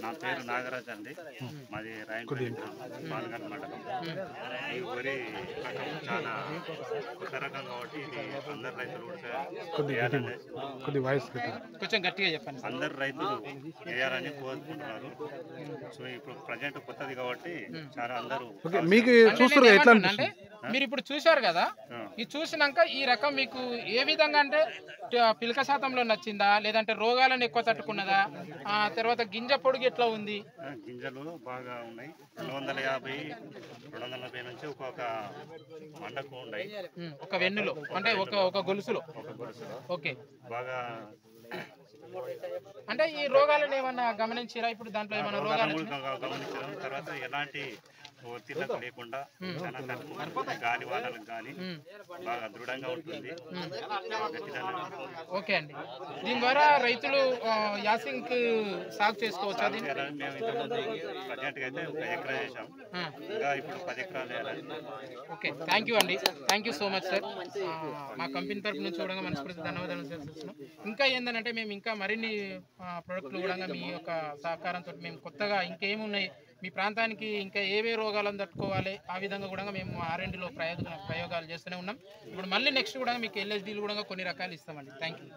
నా పేరు నాగరాజ్ అండి. మాది రాయనపల్లి బాలగల్ మండలం. ఈ వరి రకం చాలా కొత్త రకం కాబట్టి ఇది అందరు రైతులు కొంచెం గట్టిగా చెప్పండి. అందరు రైతులు వేయాలని కోరుకుంటున్నారు. సో ఇప్పుడు ప్రజెంట్ కొత్తది కాబట్టి చాలా అందరూ మీకు చూస్తారు ఎట్లా అంటే మీరు ఇప్పుడు చూశారు కదా, ఇది చూసినాక ఈ రకం మీకు ఏ విధంగా అంటే పిలక శాతంలో నచ్చిందా, లేదంటే రోగాలను ఎక్కువ తట్టుకున్నదా, ఆ తర్వాత గింజ పొడుగు ఎట్లా ఉంది? గింజలు బాగా ఉన్నాయి. 250 240 నుంచి ఒక్కొక్క మండకు ఉన్నాయి. ఒక వెన్నులో అంటే ఒక గొలుసులో. ఓకే, బాగా అంటే ఈ రోగాలను ఏమన్నా గమనించారా? ఇప్పుడు దాంట్లో ఏమైనా రోగాలు గమనించడం తర్వాత ఎలాంటి ఒత్తిళ్లకు లేకుండా గాలి వానలకు కానీ బాగా దృఢంగా ఉంటుంది. ఓకే అండి, దీని ద్వారా రైతులు యాసింగ్ సాగు చేసుకోవచ్చు. అది మేము ఇంతకుముందు ప్రజెంట్గా అయితే 1 ఎకరా చేసాం, ఇంకా ఇప్పుడు 10 ఎకరాలు వేయాలి. ఓకే, థ్యాంక్ యూ అండి, thank you so much sir. మా కంపెనీ తరఫు నుంచి కూడా మనస్ఫూర్తి ధన్యవాదాలు చేస్తున్నాం. ఇంకా ఏంటంటే మేము ఇంకా మరిన్ని ప్రోడక్ట్లు కూడా మీ యొక్క సహకారంతో మేము కొత్తగా ఇంకేమున్నాయి మీ ప్రాంతానికి ఇంకా ఏవే రోగాలను తట్టుకోవాలి ఆ విధంగా కూడా మేము R&Dలో ప్రయోగాలు చేస్తూనే ఉన్నాం. ఇప్పుడు మళ్ళీ నెక్స్ట్ కూడా మీకు LSDలు కూడా కొన్ని రకాలు ఇస్తామండి. Thank you.